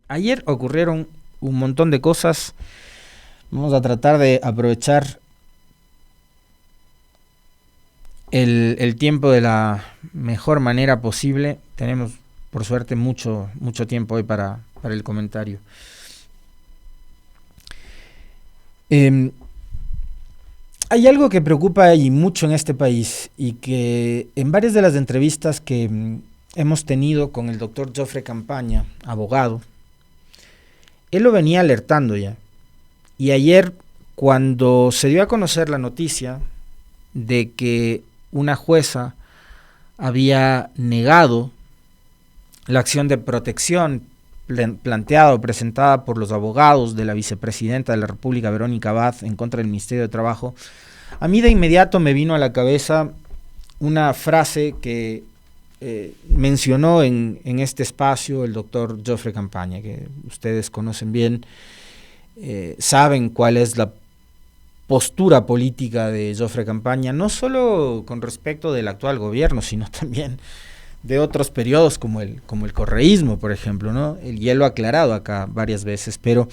Ayer ocurrieron un montón de cosas. Vamos a tratar de aprovechar el tiempo de la mejor manera posible. Tenemos, por suerte, mucho tiempo hoy para el comentario. Eh, Hay algo que preocupa y mucho en este país y que en varias de las entrevistas que hemos tenido con el doctor Jofre Campaña, abogado, él lo venía alertando ya. Y ayer, cuando se dio a conocer la noticia de que una jueza había negado la acción de protección planteada o presentada por los abogados de la vicepresidenta de la República, Verónica Abad, en contra del Ministerio de Trabajo, a mí de inmediato me vino a la cabeza una frase que mencionó en este espacio el doctor Jofre Campaña, que ustedes conocen bien, saben cuál es la postura política de Jofre Campaña, no solo con respecto del actual gobierno, sino también de otros periodos como el correísmo, por ejemplo, ¿no? Y él lo ha aclarado acá varias veces, pero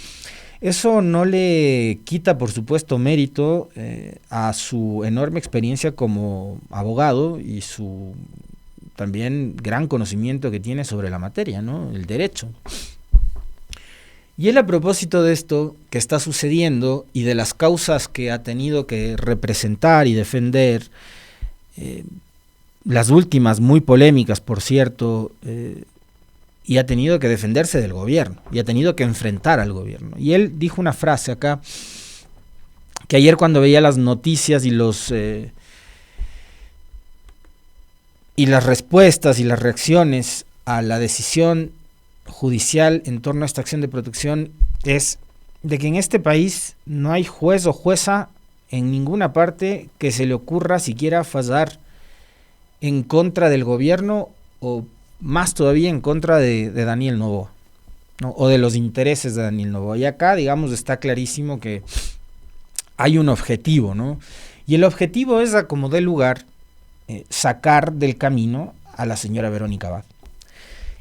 eso no le quita, por supuesto, mérito a su enorme experiencia como abogado y su también gran conocimiento que tiene sobre la materia, ¿no? El derecho. Y él, a propósito de esto que está sucediendo y de las causas que ha tenido que representar y defender, las últimas muy polémicas, por cierto, y ha tenido que defenderse del gobierno, y ha tenido que enfrentar al gobierno. Y él dijo una frase acá, que ayer cuando veía las noticias y las respuestas y las reacciones a la decisión judicial en torno a esta acción de protección, es de que en este país no hay juez o jueza en ninguna parte que se le ocurra siquiera fallar en contra del gobierno o más todavía en contra de Daniel Noboa, ¿no? O de los intereses de Daniel Noboa. Y acá, digamos, está clarísimo que hay un objetivo, ¿no? Y el objetivo es, a como dé lugar, sacar del camino a la señora Verónica Abad.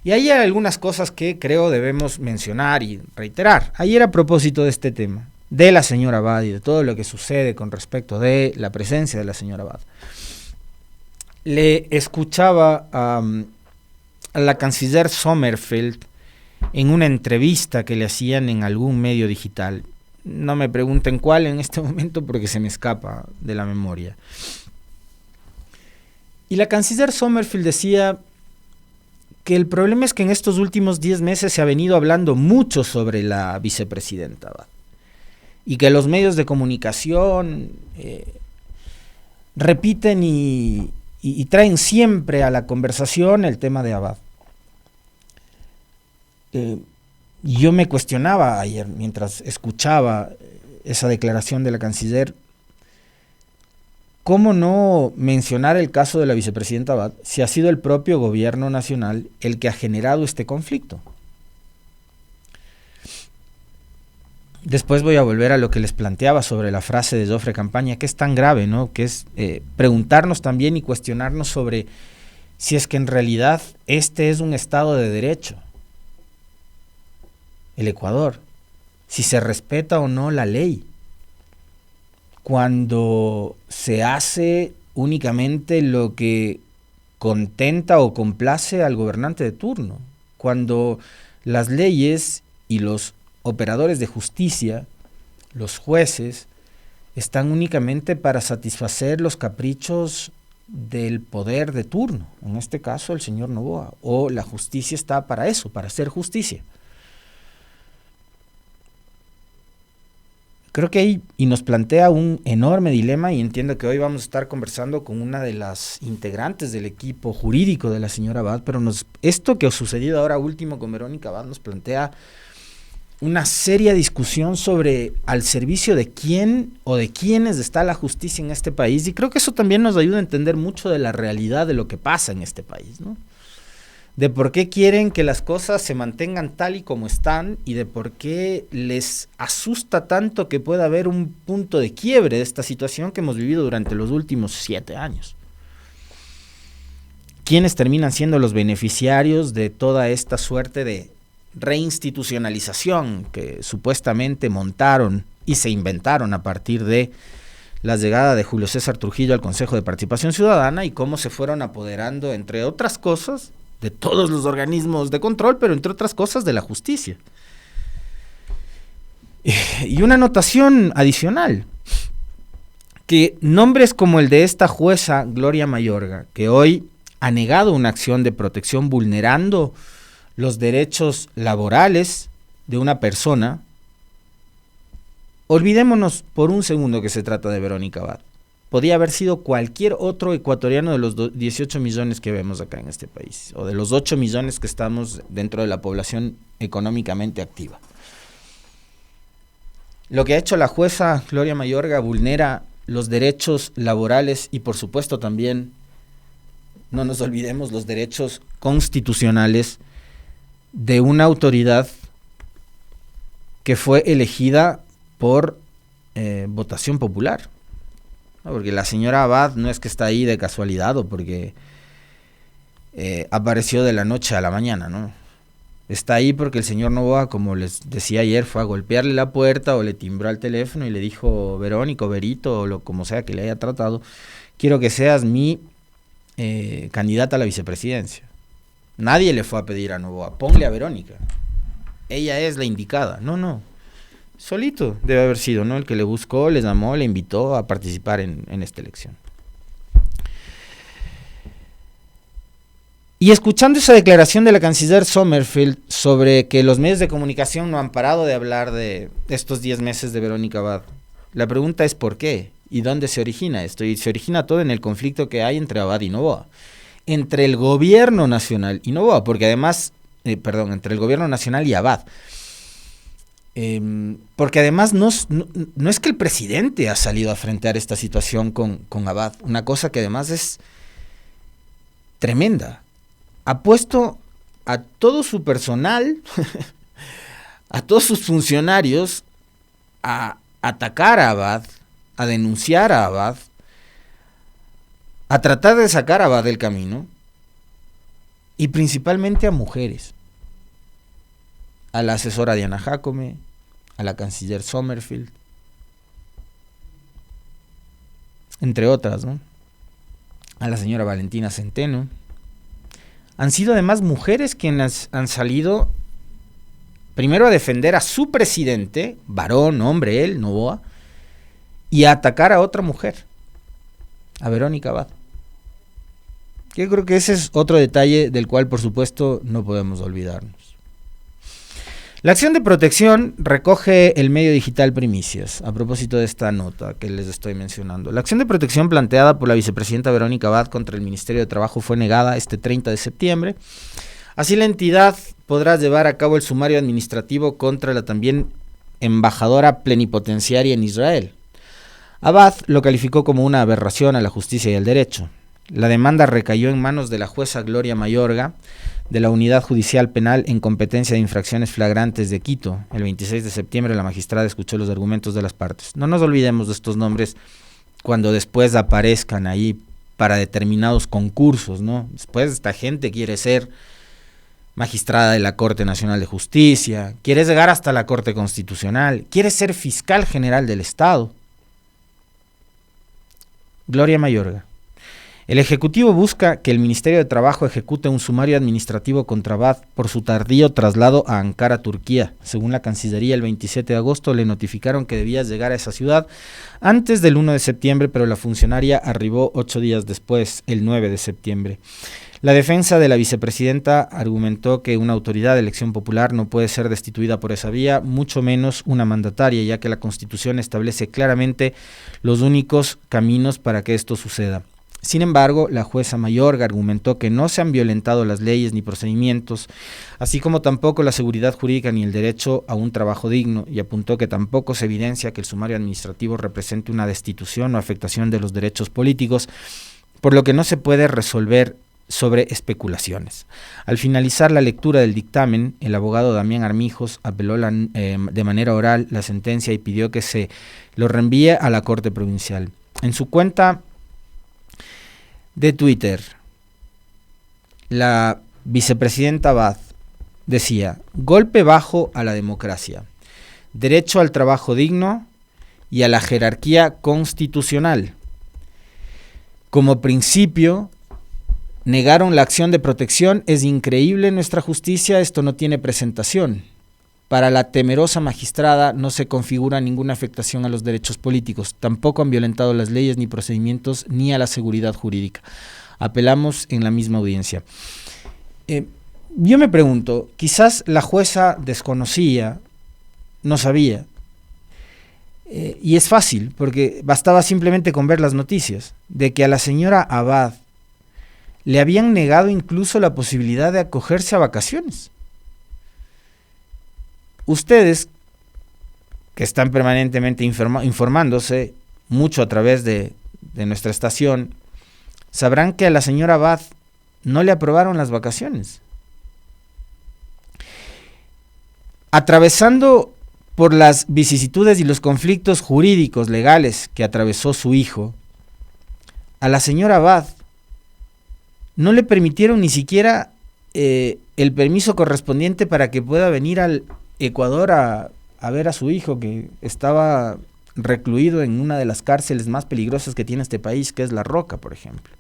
Y ahí hay algunas cosas que creo debemos mencionar y reiterar. Ayer, a propósito de este tema, de la señora Abad y de todo lo que sucede con respecto de la presencia de la señora Abad, le escuchaba a la canciller Sommerfeld en una entrevista que le hacían en algún medio digital. No me pregunten cuál en este momento porque se me escapa de la memoria. Y la canciller Sommerfeld decía que el problema es que en estos últimos 10 meses se ha venido hablando mucho sobre la vicepresidenta Abad y que los medios de comunicación repiten y traen siempre a la conversación el tema de Abad. Yo me cuestionaba ayer, mientras escuchaba esa declaración de la canciller, ¿cómo no mencionar el caso de la vicepresidenta Abad si ha sido el propio gobierno nacional el que ha generado este conflicto? Después voy a volver a lo que les planteaba sobre la frase de Jofre Campaña, que es tan grave, ¿no? Que es preguntarnos también y cuestionarnos sobre si es que en realidad este es un Estado de Derecho, el Ecuador, si se respeta o no la ley, cuando se hace únicamente lo que contenta o complace al gobernante de turno, cuando las leyes y los operadores de justicia, los jueces, están únicamente para satisfacer los caprichos del poder de turno, en este caso el señor Noboa, o la justicia está para eso, para hacer justicia. Creo que ahí y nos plantea un enorme dilema, y entiendo que hoy vamos a estar conversando con una de las integrantes del equipo jurídico de la señora Abad, pero esto que ha sucedido ahora último con Verónica Abad nos plantea una seria discusión sobre al servicio de quién o de quiénes está la justicia en este país, y creo que eso también nos ayuda a entender mucho de la realidad de lo que pasa en este país, ¿no? De por qué quieren que las cosas se mantengan tal y como están y de por qué les asusta tanto que pueda haber un punto de quiebre de esta situación que hemos vivido durante los últimos 7 años. ¿Quiénes terminan siendo los beneficiarios de toda esta suerte de reinstitucionalización que supuestamente montaron y se inventaron a partir de la llegada de Julio César Trujillo al Consejo de Participación Ciudadana y cómo se fueron apoderando, entre otras cosas, de todos los organismos de control, pero entre otras cosas de la justicia. Y una anotación adicional, que nombres como el de esta jueza Gloria Mayorga, que hoy ha negado una acción de protección vulnerando los derechos laborales de una persona, olvidémonos por un segundo que se trata de Verónica Abad. Podía haber sido cualquier otro ecuatoriano de los 18 millones que vemos acá en este país, o de los 8 millones que estamos dentro de la población económicamente activa. Lo que ha hecho la jueza Gloria Mayorga vulnera los derechos laborales y, por supuesto, también, no nos olvidemos, los derechos constitucionales de una autoridad que fue elegida por votación popular. ¿No? Porque la señora Abad no es que está ahí de casualidad o porque apareció de la noche a la mañana, ¿no? Está ahí porque el señor Noboa, como les decía ayer, fue a golpearle la puerta o le timbró al teléfono y le dijo: Verónica, Verito, o como sea que le haya tratado, quiero que seas mi candidata a la vicepresidencia. Nadie le fue a pedir a Noboa, ponle a Verónica, ella es la indicada. No, solito debe haber sido, ¿no? El que le buscó, le llamó, le invitó a participar en esta elección. Y escuchando esa declaración de la canciller Sommerfeld sobre que los medios de comunicación no han parado de hablar de estos 10 meses de Verónica Abad, la pregunta es ¿por qué? ¿Y dónde se origina esto? Y se origina todo en el conflicto que hay entre Abad y Noboa. Entre el gobierno nacional y Noboa, porque además, entre el gobierno nacional y Abad. Porque además no es que el presidente ha salido a enfrentar esta situación con Abad, una cosa que además es tremenda. Ha puesto a todo su personal, a todos sus funcionarios, a atacar a Abad, a denunciar a Abad, a tratar de sacar a Abad del camino, y principalmente a mujeres. A la asesora Diana Jacome, a la canciller Sommerfeld, entre otras, ¿no? A la señora Valentina Centeno. Han sido además mujeres quienes han salido primero a defender a su presidente, varón, hombre, él, Noboa, y a atacar a otra mujer, a Verónica Abad. Yo creo que ese es otro detalle del cual, por supuesto, no podemos olvidarnos. La acción de protección recoge el medio digital Primicias, a propósito de esta nota que les estoy mencionando. La acción de protección planteada por la vicepresidenta Verónica Abad contra el Ministerio de Trabajo fue negada este 30 de septiembre. Así la entidad podrá llevar a cabo el sumario administrativo contra la también embajadora plenipotenciaria en Israel. Abad lo calificó como una aberración a la justicia y al derecho. La demanda recayó en manos de la jueza Gloria Mayorga, de la Unidad Judicial Penal en Competencia de Infracciones Flagrantes de Quito. El 26 de septiembre la magistrada escuchó los argumentos de las partes. No nos olvidemos de estos nombres cuando después aparezcan ahí para determinados concursos, ¿no? Después esta gente quiere ser magistrada de la Corte Nacional de Justicia, quiere llegar hasta la Corte Constitucional, quiere ser fiscal general del Estado. Gloria Mayorga. El Ejecutivo busca que el Ministerio de Trabajo ejecute un sumario administrativo contra Abad por su tardío traslado a Ankara, Turquía. Según la Cancillería, el 27 de agosto le notificaron que debía llegar a esa ciudad antes del 1 de septiembre, pero la funcionaria arribó 8 días después, el 9 de septiembre. La defensa de la vicepresidenta argumentó que una autoridad de elección popular no puede ser destituida por esa vía, mucho menos una mandataria, ya que la Constitución establece claramente los únicos caminos para que esto suceda. Sin embargo, la jueza Mayorga argumentó que no se han violentado las leyes ni procedimientos, así como tampoco la seguridad jurídica ni el derecho a un trabajo digno, y apuntó que tampoco se evidencia que el sumario administrativo represente una destitución o afectación de los derechos políticos, por lo que no se puede resolver sobre especulaciones. Al finalizar la lectura del dictamen, el abogado Damián Armijos apeló de manera oral la sentencia y pidió que se lo reenvíe a la Corte Provincial. En su cuenta de Twitter, la vicepresidenta Abad decía: golpe bajo a la democracia, derecho al trabajo digno y a la jerarquía constitucional. Como principio, negaron la acción de protección. Es increíble nuestra justicia, esto no tiene presentación. Para la temerosa magistrada no se configura ninguna afectación a los derechos políticos, tampoco han violentado las leyes ni procedimientos ni a la seguridad jurídica. Apelamos en la misma audiencia. Yo me pregunto, quizás la jueza desconocía, no sabía, y es fácil, porque bastaba simplemente con ver las noticias, de que a la señora Abad le habían negado incluso la posibilidad de acogerse a vacaciones. Ustedes, que están permanentemente informándose mucho a través de nuestra estación, sabrán que a la señora Abad no le aprobaron las vacaciones. Atravesando por las vicisitudes y los conflictos jurídicos legales que atravesó su hijo, a la señora Abad no le permitieron ni siquiera el permiso correspondiente para que pueda venir al Ecuador a ver a su hijo, que estaba recluido en una de las cárceles más peligrosas que tiene este país, que es La Roca, por ejemplo.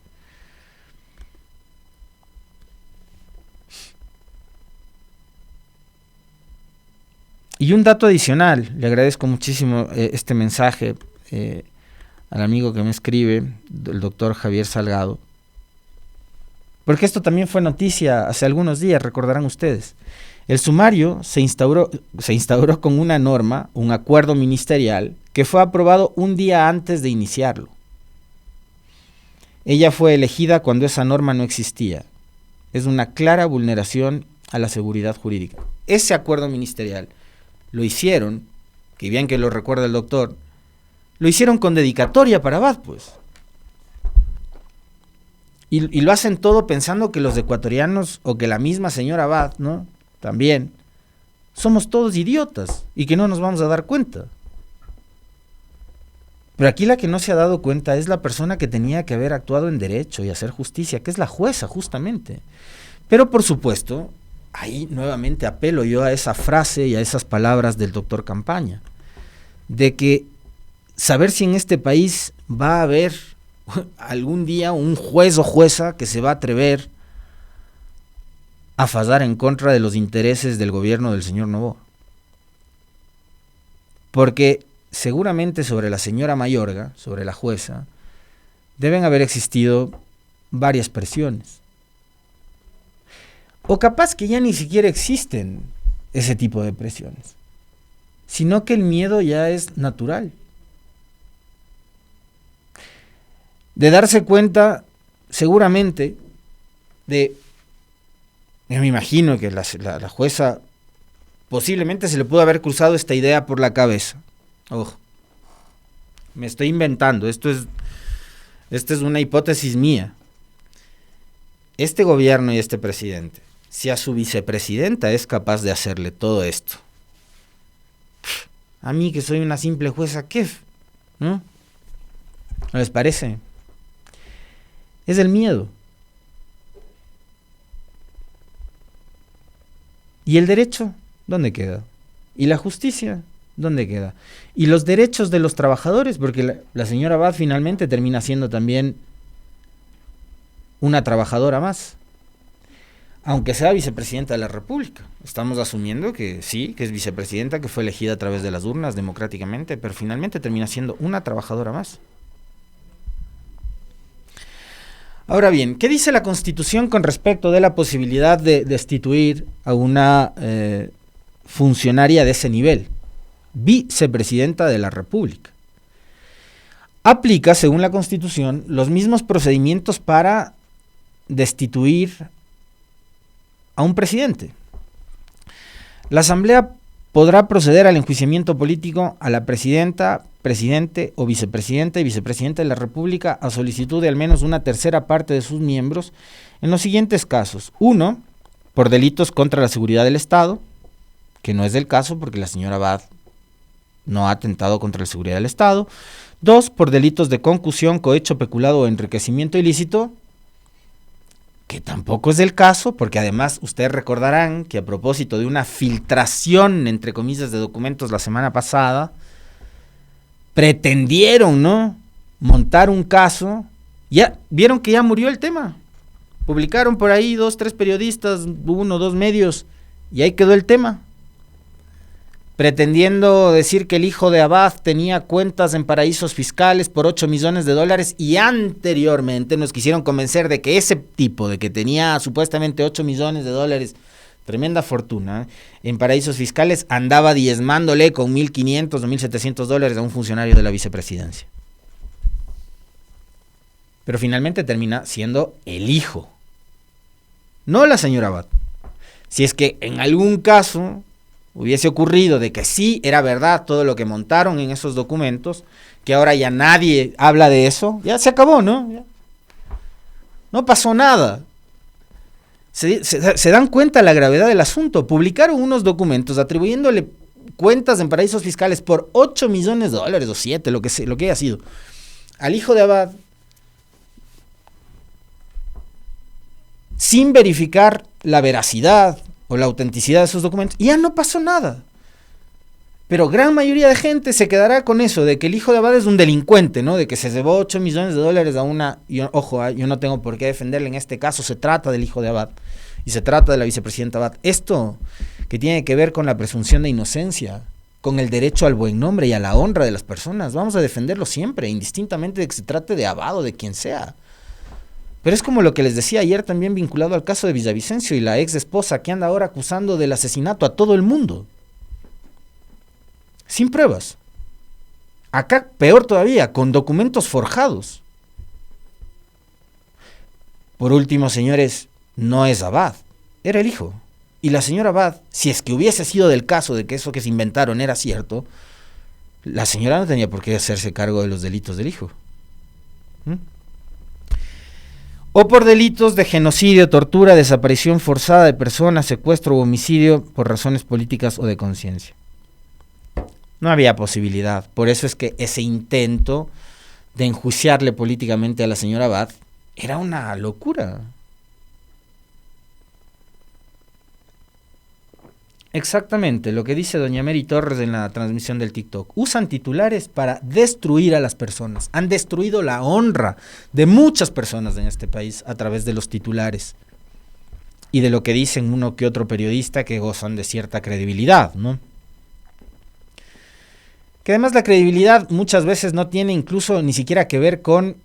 Y un dato adicional, le agradezco muchísimo este mensaje al amigo que me escribe, el doctor Javier Salgado, porque esto también fue noticia hace algunos días, recordarán ustedes. El sumario se instauró con una norma, un acuerdo ministerial, que fue aprobado un día antes de iniciarlo. Ella fue elegida cuando esa norma no existía. Es una clara vulneración a la seguridad jurídica. Ese acuerdo ministerial lo hicieron, que bien que lo recuerda el doctor, lo hicieron con dedicatoria para Abad, pues. Y lo hacen todo pensando que los ecuatorianos, o que la misma señora Abad, ¿no?, también, somos todos idiotas y que no nos vamos a dar cuenta. Pero aquí la que no se ha dado cuenta es la persona que tenía que haber actuado en derecho y hacer justicia, que es la jueza, justamente. Pero por supuesto, ahí nuevamente apelo yo a esa frase y a esas palabras del doctor Campaña, de que saber si en este país va a haber algún día un juez o jueza que se va a atrever a fallar en contra de los intereses del gobierno del señor Noboa. Porque seguramente sobre la señora Mayorga, sobre la jueza, deben haber existido varias presiones. O capaz que ya ni siquiera existen ese tipo de presiones, sino que el miedo ya es natural. De darse cuenta, seguramente, yo me imagino que la jueza posiblemente se le pudo haber cruzado esta idea por la cabeza. Ojo, me estoy inventando, esta es una hipótesis mía. Este gobierno y este presidente, si a su vicepresidenta es capaz de hacerle todo esto, a mí que soy una simple jueza, ¿qué? ¿No? ¿No les parece? Es el miedo. ¿Y el derecho? ¿Dónde queda? ¿Y la justicia? ¿Dónde queda? ¿Y los derechos de los trabajadores? Porque la señora Abad finalmente termina siendo también una trabajadora más, aunque sea vicepresidenta de la República. Estamos asumiendo que sí, que es vicepresidenta, que fue elegida a través de las urnas democráticamente, pero finalmente termina siendo una trabajadora más. Ahora bien, ¿qué dice la Constitución con respecto de la posibilidad de destituir a una funcionaria de ese nivel? Vicepresidenta de la República. Aplica, según la Constitución, los mismos procedimientos para destituir a un presidente. La Asamblea podrá proceder al enjuiciamiento político a la presidenta, presidente o vicepresidenta y vicepresidenta de la República a solicitud de al menos una tercera parte de sus miembros en los siguientes casos. 1, por delitos contra la seguridad del Estado, que no es del caso porque la señora Abad no ha atentado contra la seguridad del Estado. 2, por delitos de concusión, cohecho, peculado o enriquecimiento ilícito, que tampoco es el caso, porque además ustedes recordarán que a propósito de una filtración, entre comillas, de documentos la semana pasada, pretendieron, ¿no?, montar un caso. Ya vieron que ya murió el tema. Publicaron por ahí 2, 3 periodistas, 1, 2 medios, y ahí quedó el tema. Pretendiendo decir que el hijo de Abad tenía cuentas en paraísos fiscales por $8 millones, y anteriormente nos quisieron convencer de que ese tipo, de que tenía supuestamente $8 millones, tremenda fortuna, en paraísos fiscales, andaba diezmándole con $1.500 o $1.700 a un funcionario de la vicepresidencia. Pero finalmente termina siendo el hijo, no la señora Abad. Si es que en algún caso hubiese ocurrido de que sí era verdad todo lo que montaron en esos documentos, que ahora ya nadie habla de eso, ya se acabó, ¿no? Ya. No pasó nada. Se dan cuenta de la gravedad del asunto. Publicaron unos documentos atribuyéndole cuentas en paraísos fiscales por $8 millones o 7, lo que haya sido, al hijo de Abad, sin verificar la veracidad o la autenticidad de esos documentos, y ya no pasó nada. Pero gran mayoría de gente se quedará con eso, de que el hijo de Abad es un delincuente, ¿no? De que se llevó $8 millones a una... Ojo, yo no tengo por qué defenderle en este caso, se trata del hijo de Abad, y se trata de la vicepresidenta Abad. Esto que tiene que ver con la presunción de inocencia, con el derecho al buen nombre y a la honra de las personas, vamos a defenderlo siempre, indistintamente de que se trate de Abad o de quien sea. Pero es como lo que les decía ayer también vinculado al caso de Villavicencio y la ex esposa que anda ahora acusando del asesinato a todo el mundo. Sin pruebas. Acá peor todavía, con documentos forjados. Por último, señores, no es Abad, era el hijo. Y la señora Abad, si es que hubiese sido del caso de que eso que se inventaron era cierto, la señora no tenía por qué hacerse cargo de los delitos del hijo. O por delitos de genocidio, tortura, desaparición forzada de personas, secuestro o homicidio por razones políticas o de conciencia. No había posibilidad. Por eso es que ese intento de enjuiciarle políticamente a la señora Abad era una locura. Exactamente lo que dice doña Mary Torres en la transmisión del TikTok. Usan titulares para destruir a las personas. Han destruido la honra de muchas personas en este país a través de los titulares y de lo que dicen uno que otro periodista que gozan de cierta credibilidad, ¿no? Que además la credibilidad muchas veces no tiene incluso ni siquiera que ver con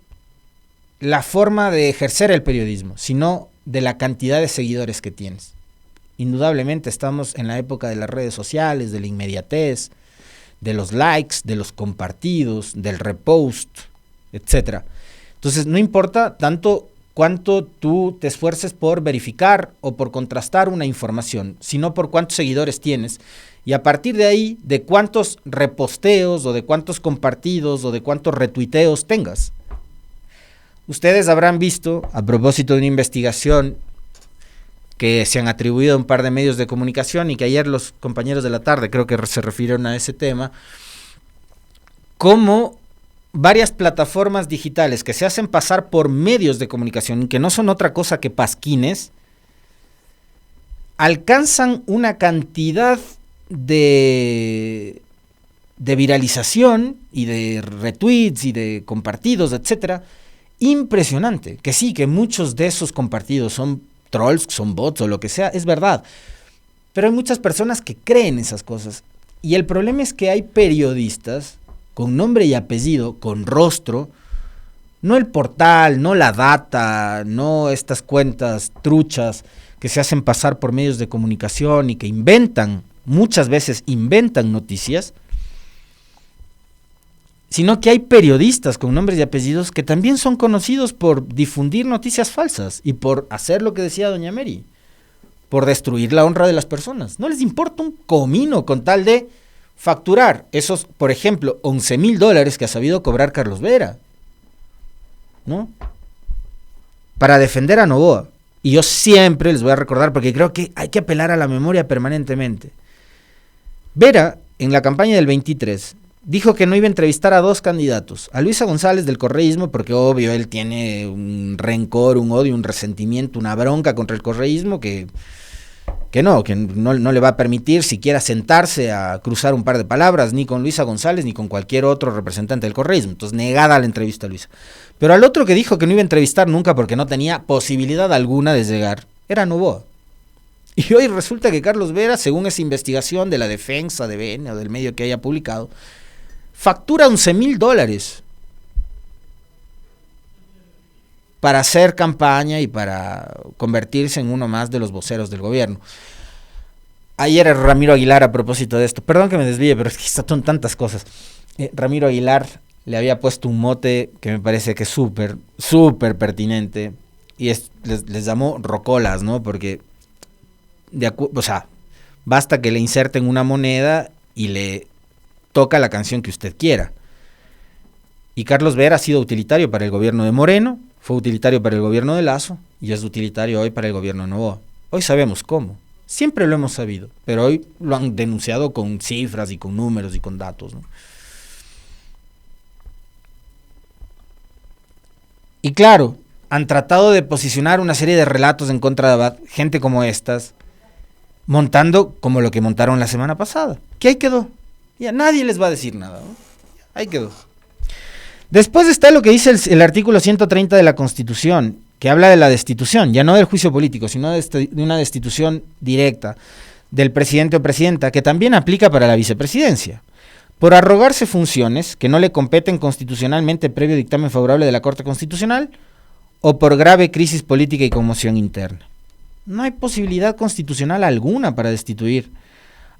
la forma de ejercer el periodismo, sino de la cantidad de seguidores que tienes. Indudablemente estamos en la época de las redes sociales, de la inmediatez, de los likes, de los compartidos, del repost, etc. Entonces no importa tanto cuánto tú te esfuerces por verificar o por contrastar una información, sino por cuántos seguidores tienes, y a partir de ahí, de cuántos reposteos o de cuántos compartidos o de cuántos retuiteos tengas. Ustedes habrán visto, a propósito de una investigación que se han atribuido a un par de medios de comunicación y que ayer los compañeros de la tarde creo que se refirieron a ese tema, cómo varias plataformas digitales que se hacen pasar por medios de comunicación y que no son otra cosa que pasquines, alcanzan una cantidad de viralización y de retweets y de compartidos, etcétera, impresionante. Que sí, que muchos de esos compartidos son trolls, son bots o lo que sea, es verdad. Pero hay muchas personas que creen esas cosas. Y el problema es que hay periodistas con nombre y apellido, con rostro, no el portal, no la data, no estas cuentas truchas que se hacen pasar por medios de comunicación y que inventan, muchas veces inventan noticias, sino que hay periodistas con nombres y apellidos que también son conocidos por difundir noticias falsas y por hacer lo que decía doña Mary, por destruir la honra de las personas. No les importa un comino con tal de facturar esos, por ejemplo, $11,000 que ha sabido cobrar Carlos Vera, ¿no? Para defender a Noboa. Y yo siempre les voy a recordar, porque creo que hay que apelar a la memoria permanentemente. Vera, en la campaña del 23, dijo que no iba a entrevistar a dos candidatos, a Luisa González del correísmo, porque obvio él tiene un rencor, un odio, un resentimiento, una bronca contra el correísmo que no le va a permitir siquiera sentarse a cruzar un par de palabras, ni con Luisa González, ni con cualquier otro representante del correísmo. Entonces, negada la entrevista a Luisa. Pero al otro que dijo que no iba a entrevistar nunca porque no tenía posibilidad alguna de llegar, era Noboa. Y hoy resulta que Carlos Vera, según esa investigación de la defensa de BN o del medio que haya publicado, factura $11,000 para hacer campaña y para convertirse en uno más de los voceros del gobierno. Ayer Ramiro Aguilar, a propósito de esto, perdón que me desvíe, pero es que son tantas cosas. Ramiro Aguilar le había puesto un mote que me parece que es súper, súper pertinente, y les llamó rocolas, ¿no? Porque, basta que le inserten una moneda y le toca la canción que usted quiera. Y Carlos Vera ha sido utilitario para el gobierno de Moreno, fue utilitario para el gobierno de Lasso y es utilitario hoy para el gobierno de Noboa. Hoy sabemos cómo. Siempre lo hemos sabido, pero hoy lo han denunciado con cifras y con números y con datos, ¿no? Y claro, han tratado de posicionar una serie de relatos en contra de Abad, gente como estas, montando como lo que montaron la semana pasada. Que ahí quedó. Ya nadie les va a decir nada, ¿no? Ahí quedó. Después está lo que dice el artículo 130 de la Constitución, que habla de la destitución, ya no del juicio político, sino de una destitución directa del presidente o presidenta, que también aplica para la vicepresidencia, por arrogarse funciones que no le competen constitucionalmente previo dictamen favorable de la Corte Constitucional o por grave crisis política y conmoción interna. No hay posibilidad constitucional alguna para destituir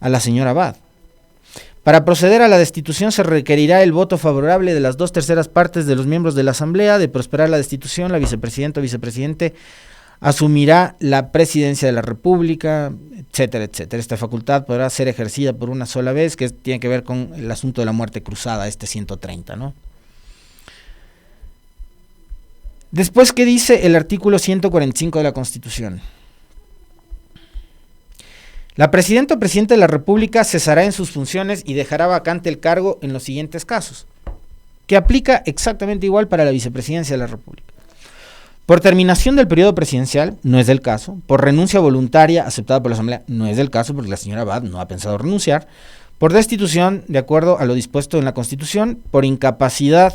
a la señora Abad. Para proceder a la destitución se requerirá el voto favorable de las 2/3 partes de los miembros de la Asamblea. De prosperar la destitución, la vicepresidenta o vicepresidente asumirá la presidencia de la República, etcétera, etcétera. Esta facultad podrá ser ejercida por una sola vez, que tiene que ver con el asunto de la muerte cruzada, 130, ¿no? Después, ¿qué dice el artículo 145 de la Constitución? La presidenta o presidente de la República cesará en sus funciones y dejará vacante el cargo en los siguientes casos, que aplica exactamente igual para la vicepresidencia de la República. Por terminación del periodo presidencial, no es del caso. Por renuncia voluntaria aceptada por la Asamblea, no es del caso porque la señora Abad no ha pensado renunciar. Por destitución, de acuerdo a lo dispuesto en la Constitución. Por incapacidad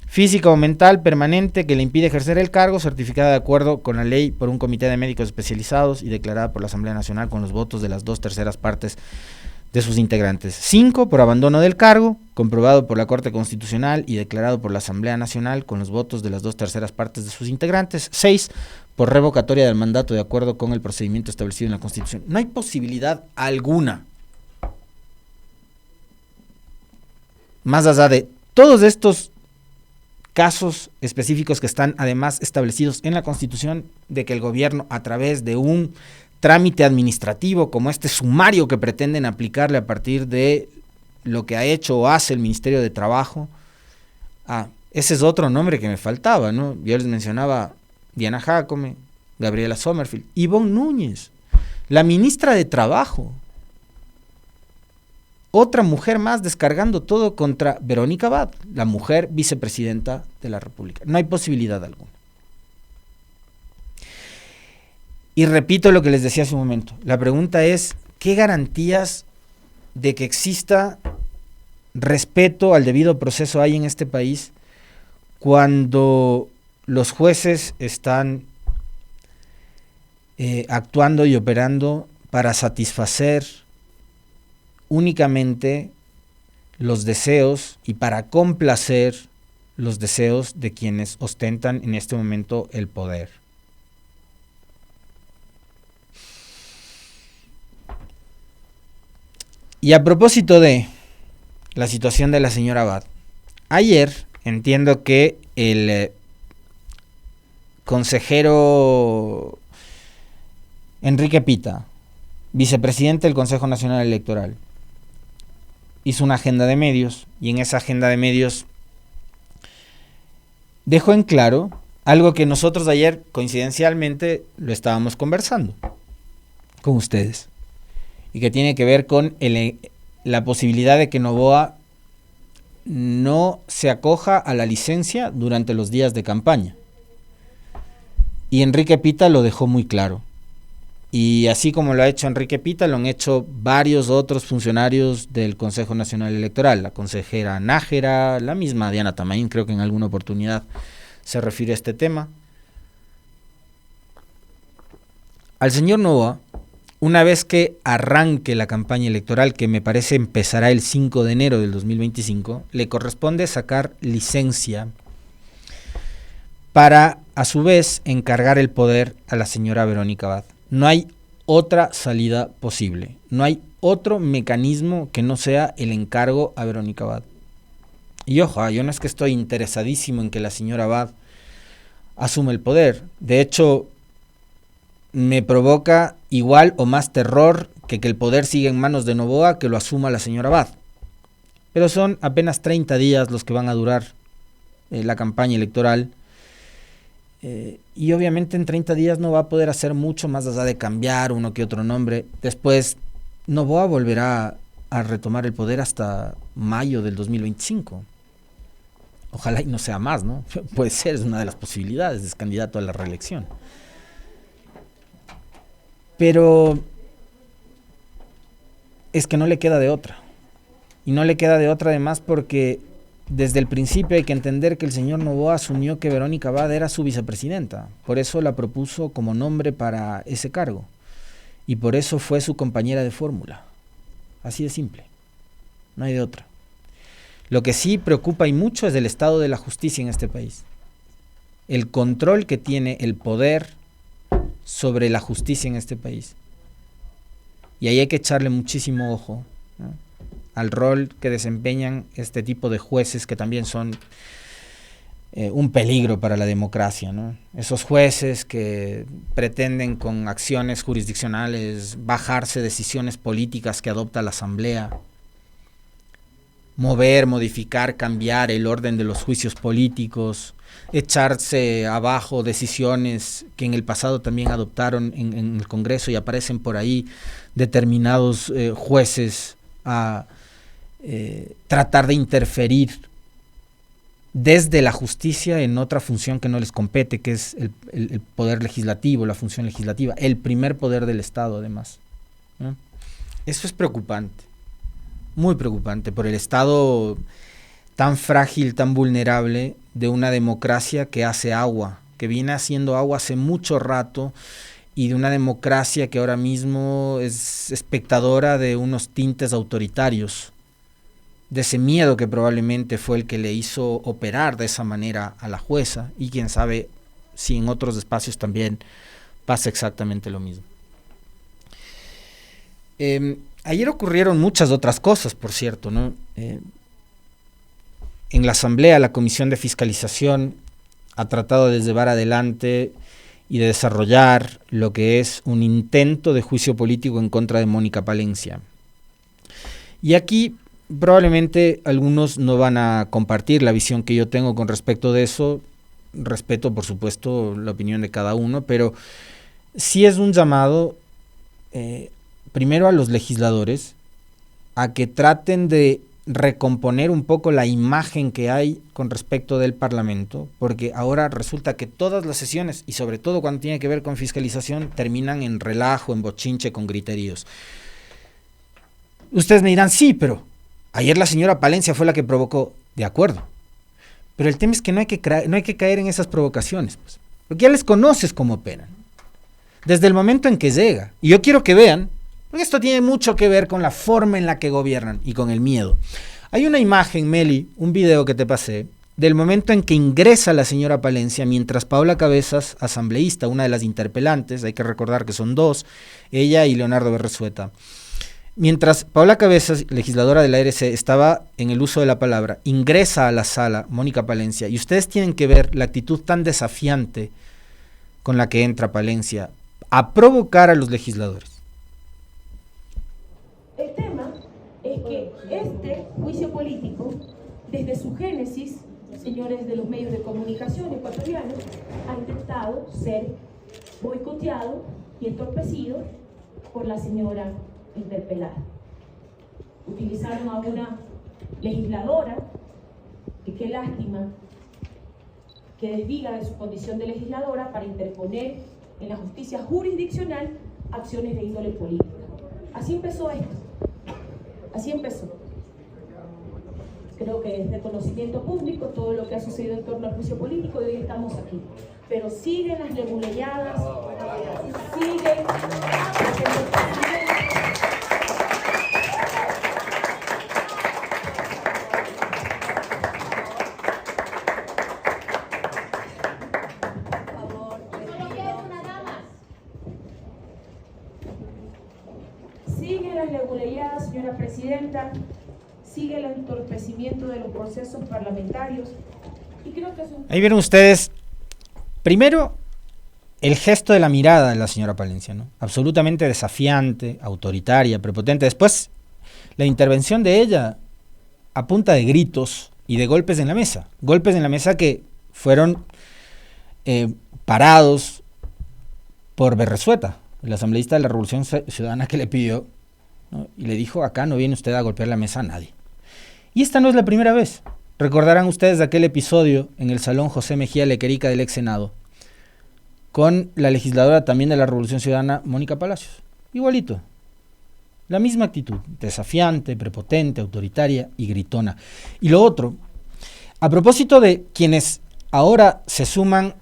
física o mental permanente que le impide ejercer el cargo, certificada de acuerdo con la ley por un comité de médicos especializados y declarada por la Asamblea Nacional con los votos de las 2/3 partes de sus integrantes. 5, por abandono del cargo, comprobado por la Corte Constitucional y declarado por la Asamblea Nacional con los votos de las 2/3 partes de sus integrantes. 6, por revocatoria del mandato de acuerdo con el procedimiento establecido en la Constitución. No hay posibilidad alguna, más allá de todos estos casos específicos que están además establecidos en la Constitución, de que el gobierno, a través de un trámite administrativo como este sumario que pretenden aplicarle a partir de lo que ha hecho o hace el Ministerio de Trabajo, ese es otro nombre que me faltaba, ¿no? Yo les mencionaba Diana Jacome, Gabriela Sommerfield, Ivonne Núñez, la ministra de Trabajo, otra mujer más descargando todo contra Verónica Abad, la mujer vicepresidenta de la República. No hay posibilidad alguna. Y repito lo que les decía hace un momento. La pregunta es, ¿qué garantías de que exista respeto al debido proceso hay en este país cuando los jueces están actuando y operando para satisfacer únicamente los deseos y para complacer los deseos de quienes ostentan en este momento el poder? Y a propósito de la situación de la señora Abad, ayer entiendo que el consejero Enrique Pita, vicepresidente del Consejo Nacional Electoral, hizo una agenda de medios y en esa agenda de medios dejó en claro algo que nosotros ayer coincidencialmente lo estábamos conversando con ustedes y que tiene que ver con la posibilidad de que Noboa no se acoja a la licencia durante los días de campaña. Y Enrique Pita lo dejó muy claro. Y así como lo ha hecho Enrique Pita, lo han hecho varios otros funcionarios del Consejo Nacional Electoral, la consejera Nájera, la misma Diana Tamaín, creo que en alguna oportunidad se refiere a este tema. Al señor Noboa, una vez que arranque la campaña electoral, que me parece empezará el 5 de enero del 2025, le corresponde sacar licencia para, a su vez, encargar el poder a la señora Verónica Abad. No hay otra salida posible, no hay otro mecanismo que no sea el encargo a Verónica Abad. Y ojo, yo no es que estoy interesadísimo en que la señora Abad asuma el poder. De hecho, me provoca igual o más terror que el poder siga en manos de Noboa que lo asuma la señora Abad. Pero son apenas 30 días los que van a durar la campaña electoral. Y obviamente en 30 días no va a poder hacer mucho más allá de cambiar uno que otro nombre. Después Noboa volverá a retomar el poder hasta mayo del 2025. Ojalá y no sea más, ¿no? Puede ser, es una de las posibilidades, es candidato a la reelección. Pero es que no le queda de otra. Y no le queda de otra además porque desde el principio hay que entender que el señor Noboa asumió que Verónica Abad era su vicepresidenta. Por eso la propuso como nombre para ese cargo. Y por eso fue su compañera de fórmula. Así de simple. No hay de otra. Lo que sí preocupa y mucho es el estado de la justicia en este país. El control que tiene el poder sobre la justicia en este país. Y ahí hay que echarle muchísimo ojo, ¿no?, al rol que desempeñan este tipo de jueces que también son un peligro para la democracia, ¿no? Esos jueces que pretenden con acciones jurisdiccionales bajarse decisiones políticas que adopta la Asamblea, mover, modificar, cambiar el orden de los juicios políticos, echarse abajo decisiones que en el pasado también adoptaron en el Congreso y aparecen por ahí determinados jueces a tratar de interferir desde la justicia en otra función que no les compete, que es el poder legislativo, la función legislativa, el primer poder del Estado además, ¿no? Eso es preocupante, muy preocupante por el estado tan frágil, tan vulnerable de una democracia que hace agua, que viene haciendo agua hace mucho rato, y de una democracia que ahora mismo es espectadora de unos tintes autoritarios, de ese miedo que probablemente fue el que le hizo operar de esa manera a la jueza, y quién sabe si en otros espacios también pasa exactamente lo mismo. Ayer ocurrieron muchas otras cosas, por cierto, ¿no? En la Asamblea, la Comisión de Fiscalización ha tratado de llevar adelante y de desarrollar lo que es un intento de juicio político en contra de Mónica Palencia. Y aquí probablemente algunos no van a compartir la visión que yo tengo con respecto de eso. Respeto, por supuesto, la opinión de cada uno, pero sí es un llamado primero a los legisladores a que traten de recomponer un poco la imagen que hay con respecto del Parlamento, porque ahora resulta que todas las sesiones, y sobre todo cuando tiene que ver con fiscalización, terminan en relajo, en bochinche, con griteríos. Ustedes me dirán, sí, pero ayer la señora Palencia fue la que provocó. De acuerdo. Pero el tema es que no hay que caer en esas provocaciones, pues, porque ya les conoces cómo operan. Desde el momento en que llega. Y yo quiero que vean, porque esto tiene mucho que ver con la forma en la que gobiernan y con el miedo. Hay una imagen, Meli, un video que te pasé, del momento en que ingresa la señora Palencia, mientras Paola Cabezas, asambleísta, una de las interpelantes, hay que recordar que son dos, ella y Leonardo Berresueta. Mientras Paola Cabezas, legisladora de la ARC, estaba en el uso de la palabra, ingresa a la sala Mónica Palencia, y ustedes tienen que ver la actitud tan desafiante con la que entra Palencia a provocar a los legisladores. El tema es que este juicio político, desde su génesis, señores de los medios de comunicación ecuatorianos, ha intentado ser boicoteado y entorpecido por la señora interpelada. Utilizaron a una legisladora que qué lástima que desviga de su condición de legisladora para interponer en la justicia jurisdiccional acciones de índole política. Así empezó esto. Así empezó. Creo que es de conocimiento público todo lo que ha sucedido en torno al juicio político y hoy estamos aquí. Pero siguen las leguleyadas, siguen... Siguen las leguleyadas, señora presidenta, sigue el entorpecimiento de los procesos parlamentarios y creo que es un... Ahí vieron ustedes, primero, el gesto de la mirada de la señora Palencia, ¿no? Absolutamente desafiante, autoritaria, prepotente. Después, la intervención de ella a punta de gritos y de golpes en la mesa. Golpes en la mesa que fueron parados por Berresueta, el asambleísta de la Revolución Ciudadana, que le pidió, ¿no? Y le dijo: acá no viene usted a golpear la mesa a nadie. Y esta no es la primera vez. Recordarán ustedes aquel episodio en el Salón José Mejía Lequerica del ex Senado, con la legisladora también de la Revolución Ciudadana, Mónica Palacios. Igualito. La misma actitud, desafiante, prepotente, autoritaria y gritona. Y lo otro, a propósito de quienes ahora se suman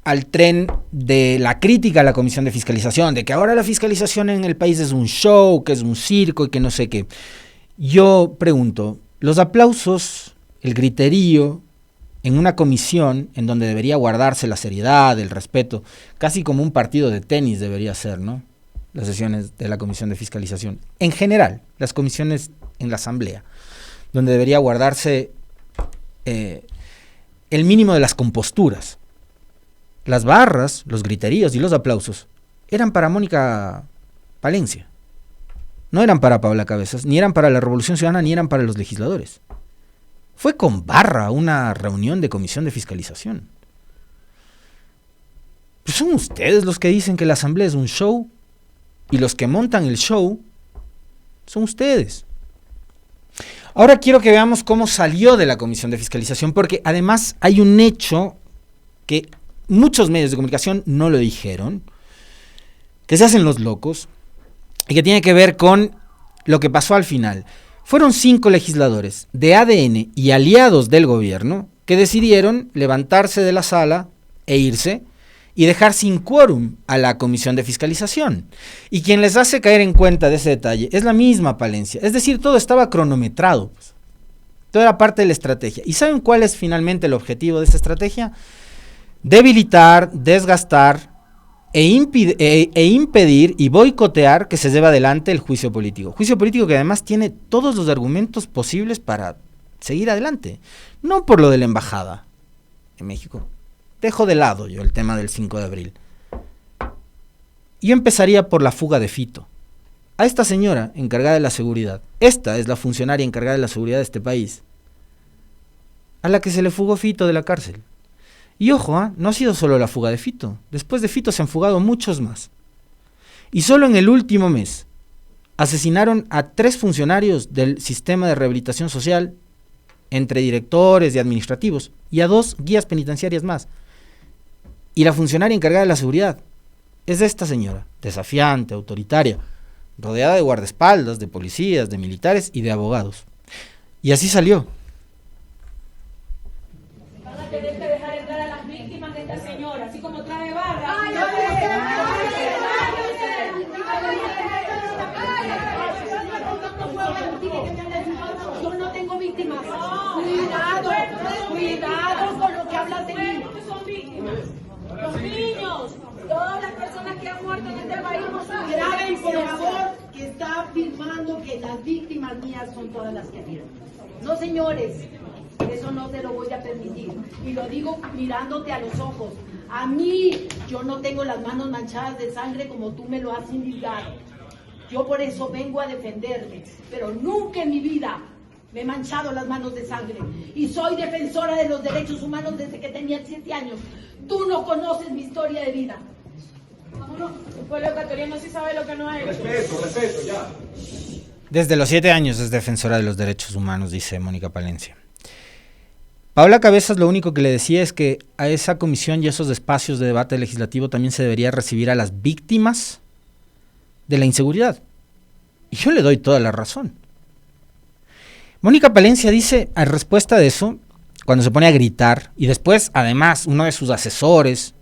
al tren de la crítica a la Comisión de Fiscalización, de que ahora la fiscalización en el país es un show, que es un circo y que no sé qué. Yo pregunto, los aplausos, el griterío en una comisión en donde debería guardarse la seriedad, el respeto, casi como un partido de tenis debería ser, ¿no? Las sesiones de la Comisión de Fiscalización. En general, las comisiones en la Asamblea, donde debería guardarse el mínimo de las composturas. Las barras, los griteríos y los aplausos eran para Mónica Palencia. No eran para Paola Cabezas, ni eran para la Revolución Ciudadana, ni eran para los legisladores. Fue con barra una reunión de comisión de fiscalización. Pues son ustedes los que dicen que la Asamblea es un show, y los que montan el show son ustedes. Ahora quiero que veamos cómo salió de la comisión de fiscalización, porque además hay un hecho que muchos medios de comunicación no lo dijeron, que se hacen los locos, y que tiene que ver con lo que pasó al final. Fueron 5 legisladores de ADN y aliados del gobierno que decidieron levantarse de la sala e irse y dejar sin quórum a la comisión de fiscalización. Y quien les hace caer en cuenta de ese detalle es la misma Palencia. Es decir, todo estaba cronometrado, pues. Todo era parte de la estrategia. ¿Y saben cuál es finalmente el objetivo de esa estrategia? Debilitar, desgastar e impedir y boicotear que se lleve adelante el juicio político. Juicio político que además tiene todos los argumentos posibles para seguir adelante. No por lo de la embajada en México. Dejo de lado yo el tema del 5 de abril. Yo empezaría por la fuga de Fito. A esta señora encargada de la seguridad, esta es la funcionaria encargada de la seguridad de este país, a la que se le fugó Fito de la cárcel. Y ojo, no ha sido solo la fuga de Fito. Después de Fito se han fugado muchos más. Y solo en el último mes asesinaron a 3 funcionarios del sistema de rehabilitación social, entre directores y administrativos, y a 2 guías penitenciarias más. Y la funcionaria encargada de la seguridad es esta señora, desafiante, autoritaria, rodeada de guardaespaldas, de policías, de militares y de abogados. Y así salió. Van a tener que dejar entrar a las víctimas de esta señora, así como trae barra. Yo no tengo víctimas. Cuidado con lo que hablas de mí. Son víctimas. Los niños, todas las personas que han muerto en este país no son Graben, por favor, que está afirmando que las víctimas mías son todas las que vieron. No, señores, eso no te lo voy a permitir. Y lo digo mirándote a los ojos. A mí, yo no tengo las manos manchadas de sangre como tú me lo has indicado. Yo por eso vengo a defenderme, pero nunca en mi vida me he manchado las manos de sangre. Y soy defensora de los derechos humanos desde que tenía 7 años. Tú no conoces mi historia de vida. Vámonos. El pueblo ecuatoriano sí sabe lo que no ha hecho. Respeto, ya. Desde los 7 años es defensora de los derechos humanos, dice Mónica Palencia. Paola Cabezas lo único que le decía es que a esa comisión y esos espacios de debate legislativo también se debería recibir a las víctimas de la inseguridad. Y yo le doy toda la razón. Mónica Palencia dice, en respuesta de eso, cuando se pone a gritar, y después, además, uno de sus asesores,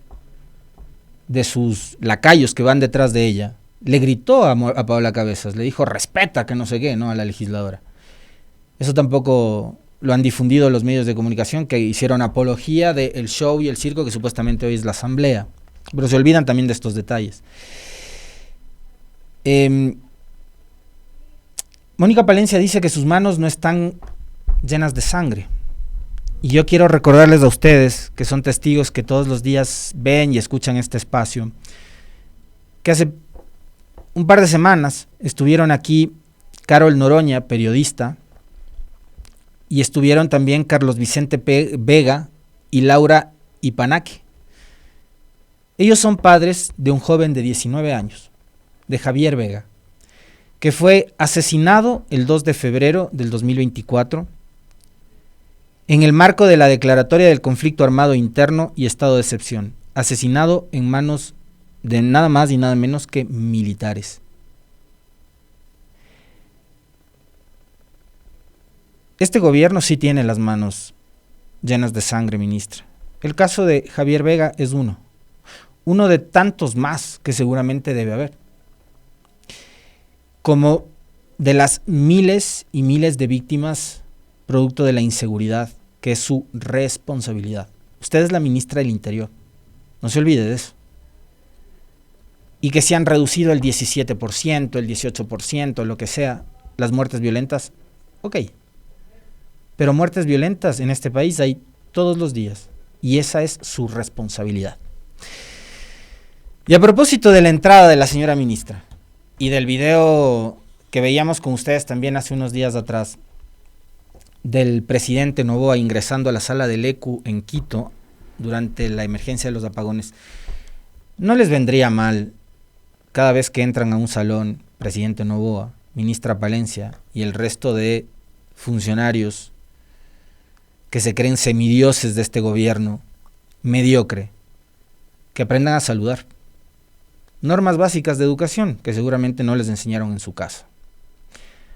de sus lacayos que van detrás de ella, le gritó a Paola Cabezas, le dijo, respeta que no sé qué, ¿no? A la legisladora. Eso tampoco lo han difundido los medios de comunicación que hicieron apología del show y el circo que supuestamente hoy es la asamblea. Pero se olvidan también de estos detalles. Mónica Palencia dice que sus manos no están llenas de sangre. Y yo quiero recordarles a ustedes, que son testigos que todos los días ven y escuchan este espacio, que hace un par de semanas estuvieron aquí Carol Noroña, periodista, y estuvieron también Carlos Vicente Vega y Laura Ipanaque. Ellos son padres de un joven de 19 años, de Javier Vega, que fue asesinado el 2 de febrero del 2024 en el marco de la declaratoria del conflicto armado interno y estado de excepción, asesinado en manos de nada más y nada menos que militares. Este gobierno sí tiene las manos llenas de sangre, ministra. El caso de Javier Vega es uno de tantos más que seguramente debe haber. Como de las miles y miles de víctimas producto de la inseguridad, que es su responsabilidad. Usted es la ministra del Interior, no se olvide de eso. Y que se han reducido el 17%, el 18%, lo que sea, las muertes violentas, ok. Pero muertes violentas en este país hay todos los días, y esa es su responsabilidad. Y a propósito de la entrada de la señora ministra, y del video que veíamos con ustedes también hace unos días atrás, del presidente Noboa ingresando a la sala del ECU en Quito durante la emergencia de los apagones, ¿no les vendría mal cada vez que entran a un salón, presidente Noboa, ministra Palencia y el resto de funcionarios que se creen semidioses de este gobierno mediocre, que aprendan a saludar? Normas básicas de educación que seguramente no les enseñaron en su casa.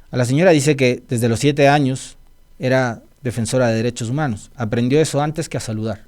A la señora dice que desde los 7 años era defensora de derechos humanos. Aprendió eso antes que a saludar.